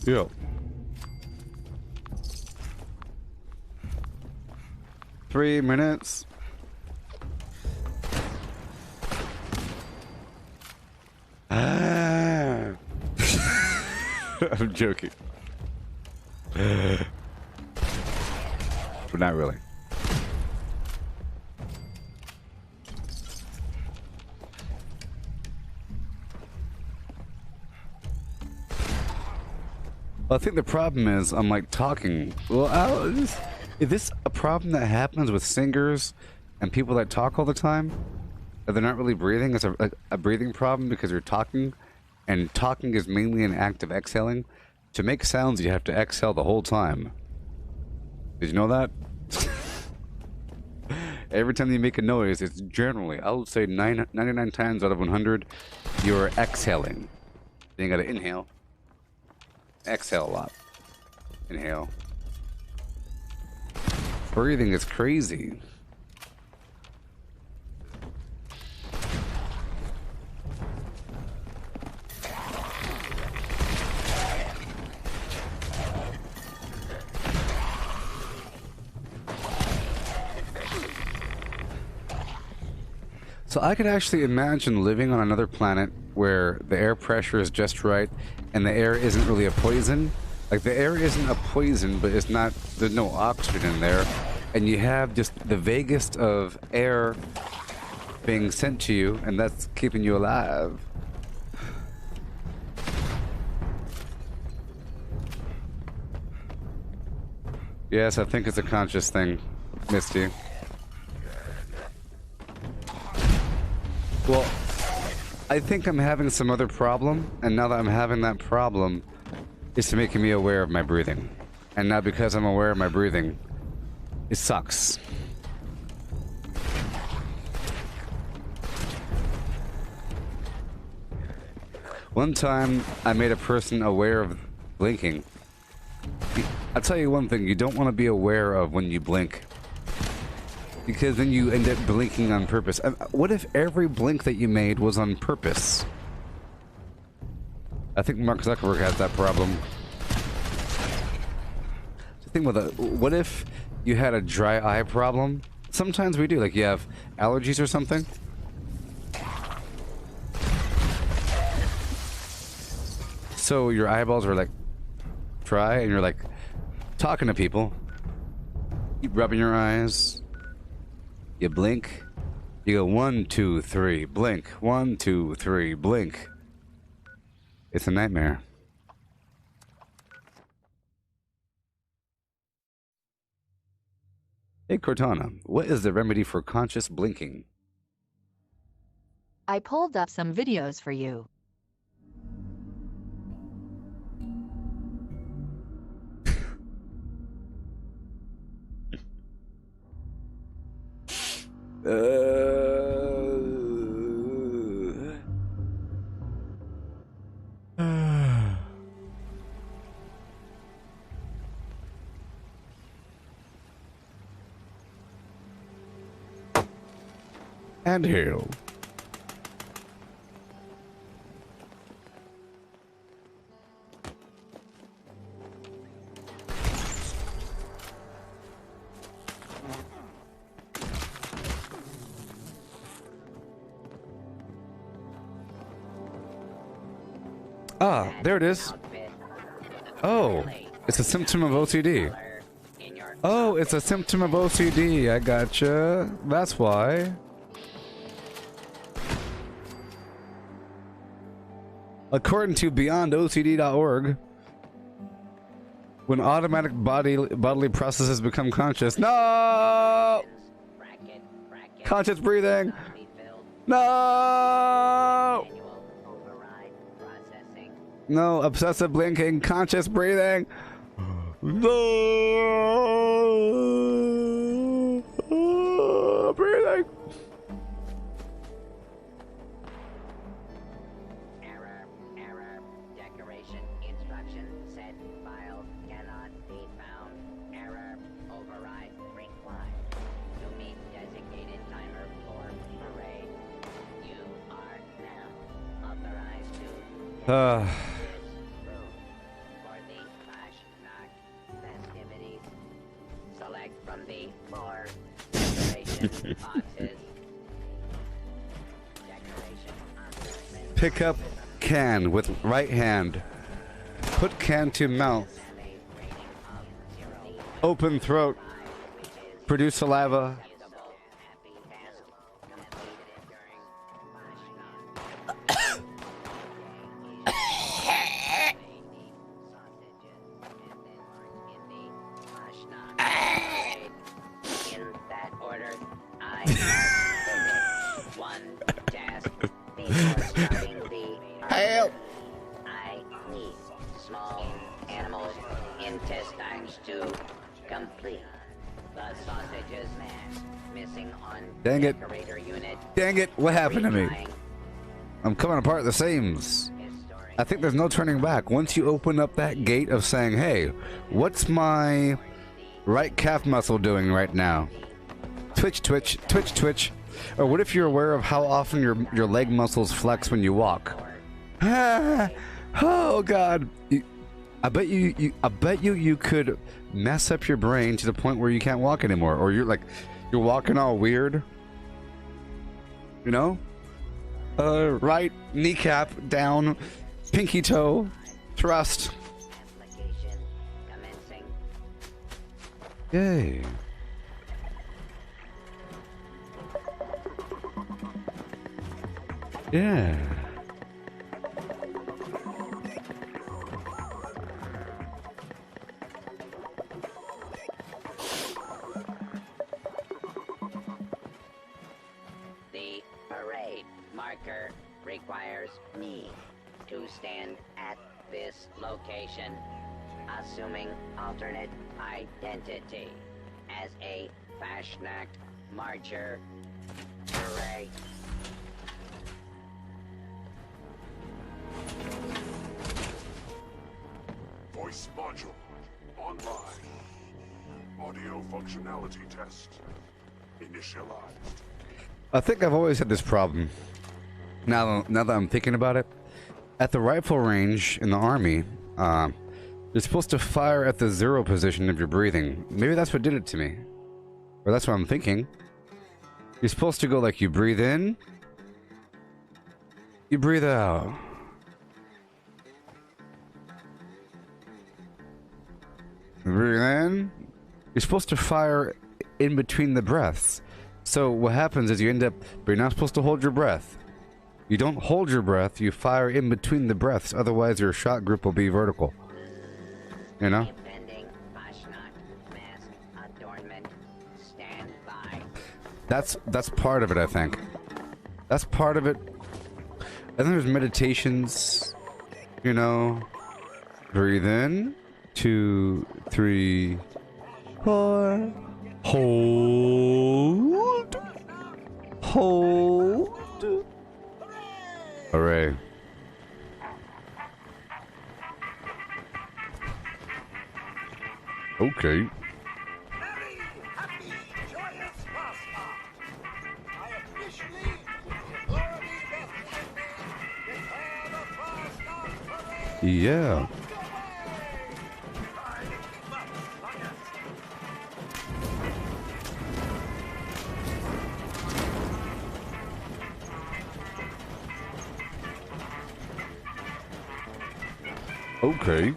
Yeah. Three minutes. I'm joking. But not really. I think the problem is I'm like talking. Well, is this a problem that happens with singers and people that talk all the time? That they're not really breathing? It's a breathing problem because you're talking, and talking is mainly an act of exhaling. To make sounds, you have to exhale the whole time. Did you know that? Every time you make a noise, it's generally, I would say 99 times out of 100, you're exhaling. Then you gotta inhale. Exhale a lot. Inhale. Breathing is crazy. So I could actually imagine living on another planet where the air pressure is just right and the air isn't really a poison. Like the air isn't a poison, but it's not, there's no oxygen in there. And you have just the vaguest of air being sent to you, and that's keeping you alive. Yes, I think it's a conscious thing, Misty. Well, I think I'm having some other problem, and now that I'm having that problem, it's making me aware of my breathing. And now because I'm aware of my breathing, it sucks. One time, I made a person aware of blinking. I'll tell you one thing, you don't want to be aware of when you blink. Because then you end up blinking on purpose. What if every blink that you made was on purpose? I think Mark Zuckerberg has that problem. The thing with it, what if you had a dry eye problem? Sometimes we do, like you have allergies or something. So your eyeballs are like dry and you're like talking to people. Keep rubbing your eyes. You blink. You go 1, 2, 3, blink. 1, 2, 3, blink. It's a nightmare. Hey Cortana, what is the remedy for conscious blinking? I pulled up some videos for you. And hail. Ah, there it is. Oh, it's a symptom of OCD. Oh, it's a symptom of OCD. I gotcha. That's why. According to BeyondOCD.org, when automatic bodily processes become conscious, no! Conscious breathing, no! No, obsessive blinking, conscious breathing, no! Breathing. For the festivities, select from the 4 decoration boxes. Pick up can with right hand. Put can to mouth. Open throat. Produce saliva. Help! I need small animals intestines to complete the sausages mass. Missing on Dang it. decorator unit. Dang it, what happened to me? Retrying. I'm coming apart the seams. Historic. I think there's no turning back. Once you open up that gate of saying, hey, what's my right calf muscle doing right now? Twitch, twitch, twitch, twitch. Or what if you're aware of how often your leg muscles flex when you walk? Oh God! I bet you could mess up your brain to the point where you can't walk anymore, or you're walking all weird. You know? Right kneecap down, pinky toe, thrust. Application commencing. Yay! Yeah. The parade marker requires me to stand at this location, assuming alternate identity as a Fashnacht marcher. Hooray! Voice module online. Audio functionality test initialized. I think I've always had this problem. Now that I'm thinking about it, at the rifle range in the army, you're supposed to fire at the 0 position of your breathing. Maybe that's what did it to me, or that's what I'm thinking. You're supposed to go like you breathe in, you breathe out. Breathe in. You're supposed to fire in between the breaths. So what happens is you end up, but you're not supposed to hold your breath. You don't hold your breath, you fire in between the breaths, otherwise your shot group will be vertical. You know? Impending Fashnacht mask adornment. Stand by. That's part of it, I think. That's part of it. I think there's meditations, you know. Breathe in. 2, 3, 4. Hold. Hold. Hooray. Okay. Merry, happy, joyous Fastnacht! I officially, with the authority vested in me, declare the Fastnacht parade Yeah. underway! I must like it. Okay.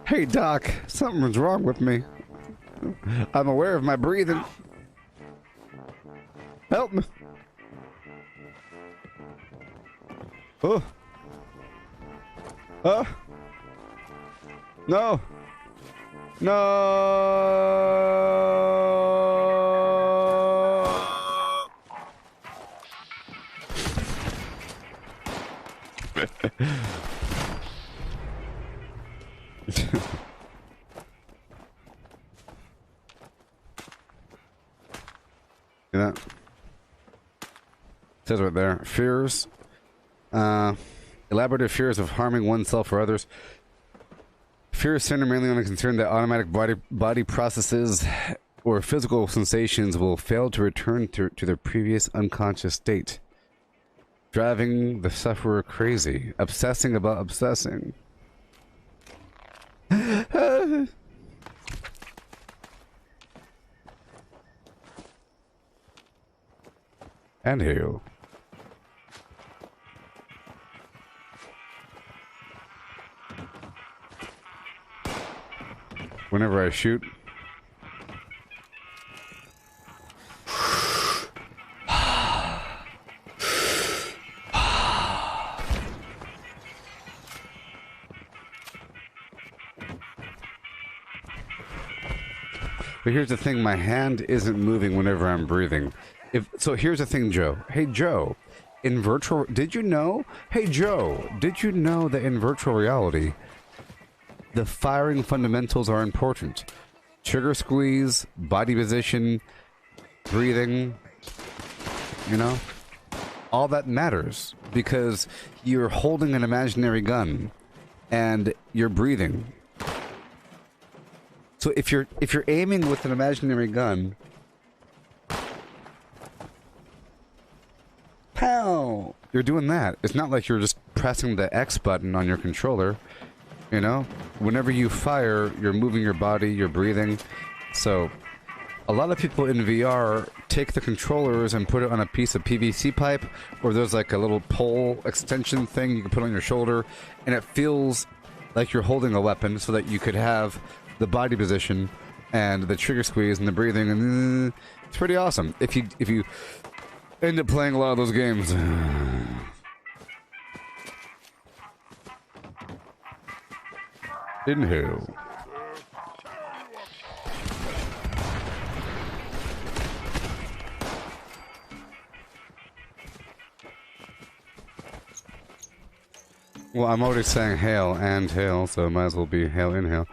Hey, Doc, something's wrong with me. I'm aware of my breathing. Help me. Oh. No. Yeah. It says right there, fears. Elaborative fears of harming oneself or others. Fears center mainly on the concern that automatic body processes or physical sensations will fail to return to their previous unconscious state, driving the sufferer crazy, obsessing about obsessing. And heal. Whenever I shoot. But here's the thing, my hand isn't moving whenever I'm breathing. So here's the thing, Joe. Hey, Joe, in virtual... Did you know? Hey, Joe, did you know that in virtual reality, the firing fundamentals are important. Trigger squeeze, body position, breathing, you know? All that matters because you're holding an imaginary gun and you're breathing. So if you're aiming with an imaginary gun, pow, you're doing that. It's not like you're just pressing the X button on your controller, you know? Whenever you fire, you're moving your body, you're breathing. So a lot of people in VR take the controllers and put it on a piece of PVC pipe, or there's like a little pole extension thing you can put on your shoulder, and it feels like you're holding a weapon so that you could have the body position and the trigger squeeze and the breathing, and it's pretty awesome. If you end up playing a lot of those games. Inhale. Well, I'm already saying hail and hail, so it might as well be hail, inhale.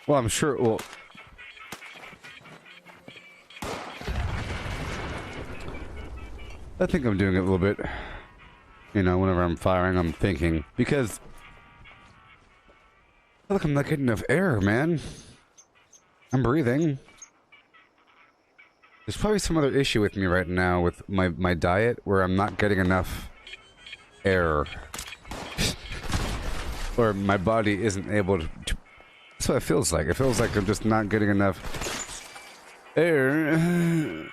Well, I'm sure, well... I think I'm doing it a little bit. You know, whenever I'm firing, I'm thinking. Because... I feel like I'm not getting enough air, man. I'm breathing. There's probably some other issue with me right now with my diet, where I'm not getting enough air. Or my body isn't able to... That's what it feels like. It feels like I'm just not getting enough air.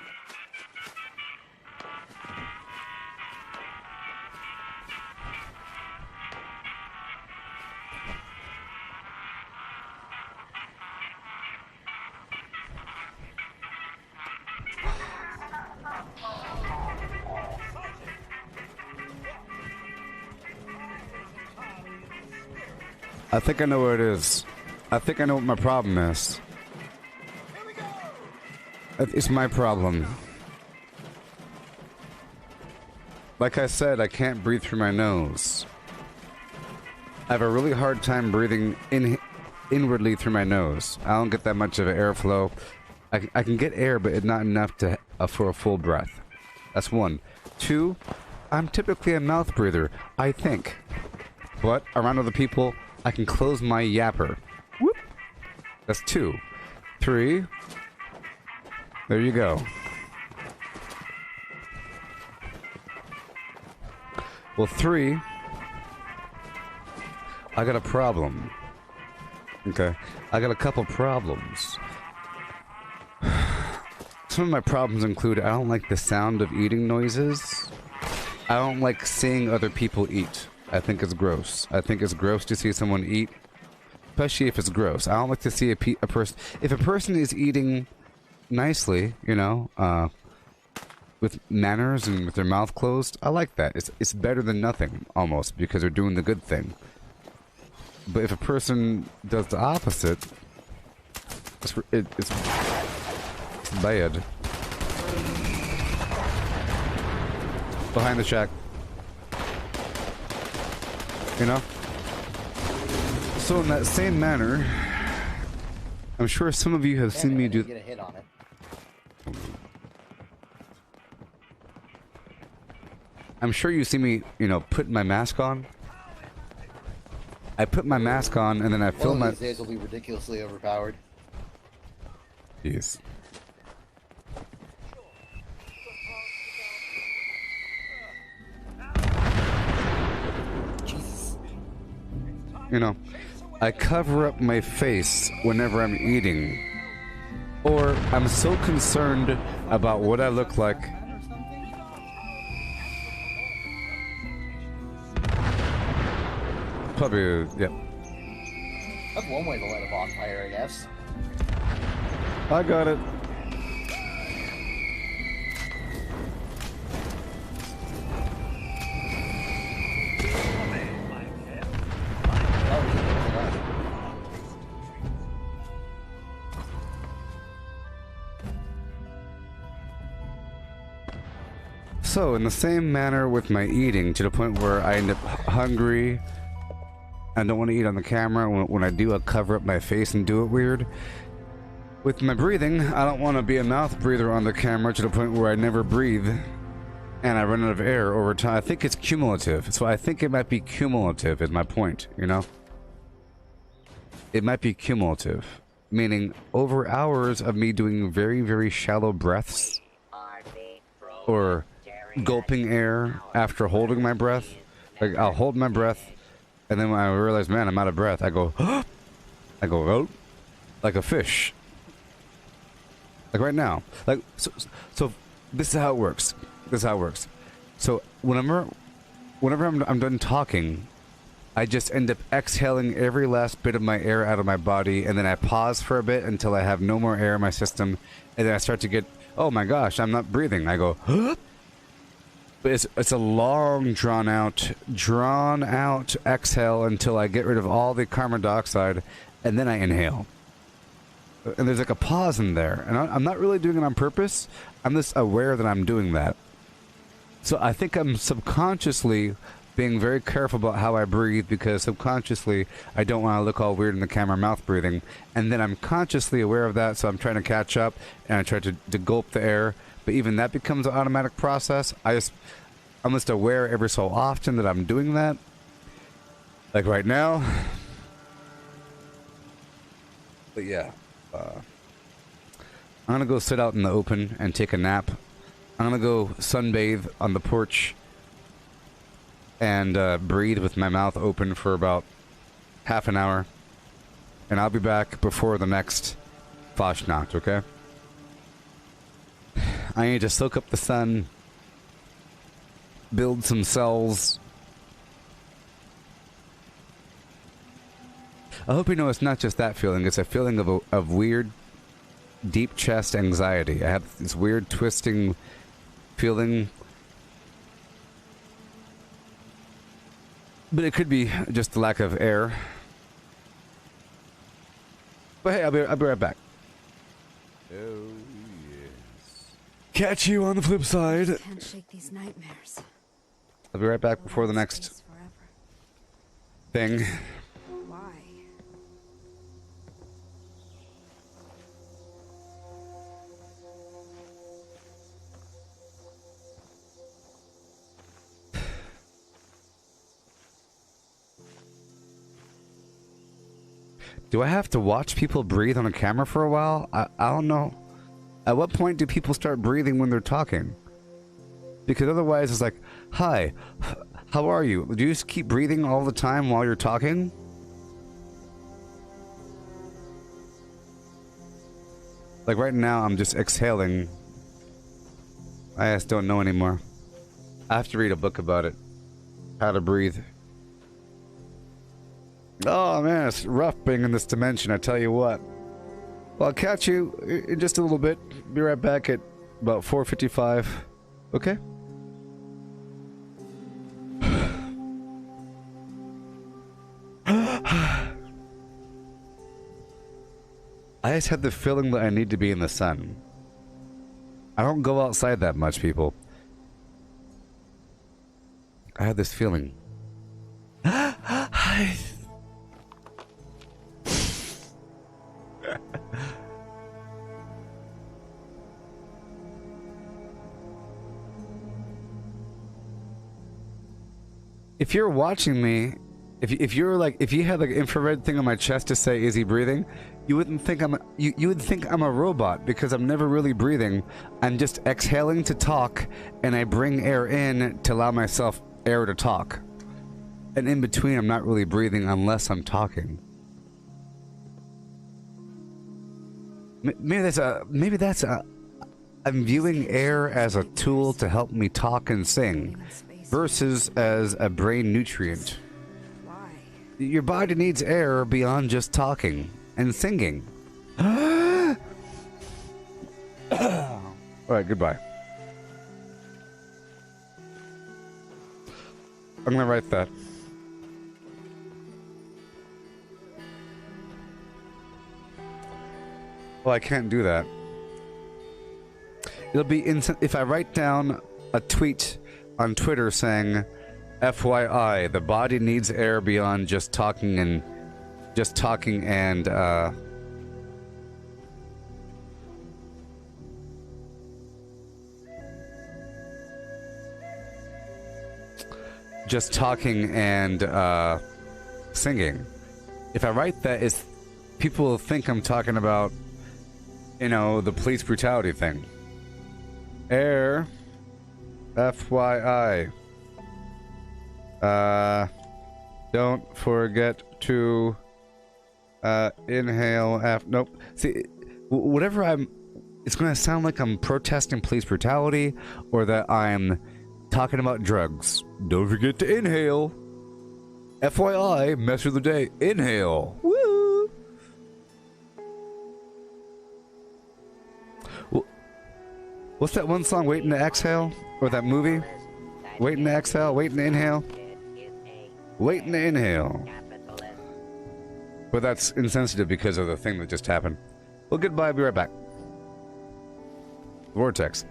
I think I know what it is. I think I know what my problem is. It's my problem. Like I said, I can't breathe through my nose. I have a really hard time breathing inwardly through my nose. I don't get that much of an airflow. I can get air, but it's not enough to for a full breath. That's one. Two, I'm typically a mouth breather, I think. But around other people, I can close my yapper. Whoop. That's two. Three. There you go. Well, three. I got a problem. Okay. I got a couple problems. Some of my problems include I don't like the sound of eating noises. I don't like seeing other people eat. I think it's gross. I think it's gross to see someone eat, especially if it's gross. I don't like to see a person... If a person is eating nicely, you know, with manners and with their mouth closed, I like that. It's better than nothing, almost, because they're doing the good thing. But if a person does the opposite, it's bad. Behind the shack. You know? So in that same manner, I'm sure some of you have seen me do... Get a hit on it. I'm sure you see me, you know, put my mask on. I put my mask on and then I film my... These days will be ridiculously overpowered. Jeez. You know, I cover up my face whenever I'm eating. Or I'm so concerned about what I look like. Probably, yeah. That's one way to light a bonfire, I guess. I got it. So, in the same manner with my eating, to the point where I end up hungry, I don't want to eat on the camera. When I do, I cover up my face and do it weird. With my breathing, I don't want to be a mouth breather on the camera to the point where I never breathe and I run out of air over time. I think it's cumulative. So I think it might be cumulative is my point, you know? It might be cumulative. Meaning over hours of me doing very, very shallow breaths or gulping air after holding my breath. Like, I'll hold my breath and then when I realize, man, I'm out of breath, I go, I go, oh, like a fish. Like right now. Like, so this is how it works. This is how it works. So whenever I'm done talking, I just end up exhaling every last bit of my air out of my body, and then I pause for a bit until I have no more air in my system, and then I start to get, oh my gosh, I'm not breathing. I go, huh? But it's a long, drawn out exhale until I get rid of all the carbon dioxide, and then I inhale. And there's like a pause in there, and I'm not really doing it on purpose. I'm just aware that I'm doing that. So I think I'm subconsciously being very careful about how I breathe, because subconsciously I don't want to look all weird in the camera mouth breathing. And then I'm consciously aware of that, so I'm trying to catch up, and I try to gulp the air. But even that becomes an automatic process. I'm just aware every so often that I'm doing that. Like right now. But yeah. I'm gonna go sit out in the open and take a nap. I'm gonna go sunbathe on the porch and breathe with my mouth open for about half an hour. And I'll be back before the next Fashnacht, okay? I need to soak up the sun, build some cells. I hope you know it's not just that feeling. It's a feeling of weird, deep chest anxiety. I have this weird twisting feeling. But it could be just the lack of air. But hey, I'll be right back. Oh, yes. Catch you on the flip side. Can't shake these nightmares. I'll be right back before the next thing. Why? Do I have to watch people breathe on a camera for a while? I don't know. At what point do people start breathing when they're talking? Because otherwise it's like, hi, how are you? Do you just keep breathing all the time while you're talking? Like right now I'm just exhaling. I just don't know anymore. I have to read a book about it. How to breathe. Oh man, it's rough being in this dimension, I tell you what. Well, I'll catch you in just a little bit. Be right back at about 4:55. Okay? I just have the feeling that I need to be in the sun. I don't go outside that much, people. I have this feeling. If you're watching me, if you had like an infrared thing on my chest to say, is he breathing? You wouldn't think you would think I'm a robot, because I'm never really breathing. I'm just exhaling to talk, and I bring air in to allow myself air to talk. And in between, I'm not really breathing unless I'm talking. Maybe that's I'm viewing air as a tool to help me talk and sing, versus as a brain nutrient. Your body needs air beyond just talking and singing. Alright, goodbye. I'm gonna write that. Well, I can't do that. It'll be if I write down a tweet on Twitter saying, FYI, the body needs air beyond just talking and singing. If I write that, people will think I'm talking about, the police brutality thing. Air, FYI. Don't forget to inhale. Nope. See, whatever it's going to sound like I'm protesting police brutality or that I'm talking about drugs. Don't forget to inhale. FYI, mess of the day. Inhale. Woo! What's that one song, Waiting to Exhale? Or that movie? Waiting to exhale, waiting to inhale. Waiting to inhale. But that's insensitive because of the thing that just happened. Well, goodbye, I'll be right back. Vortex.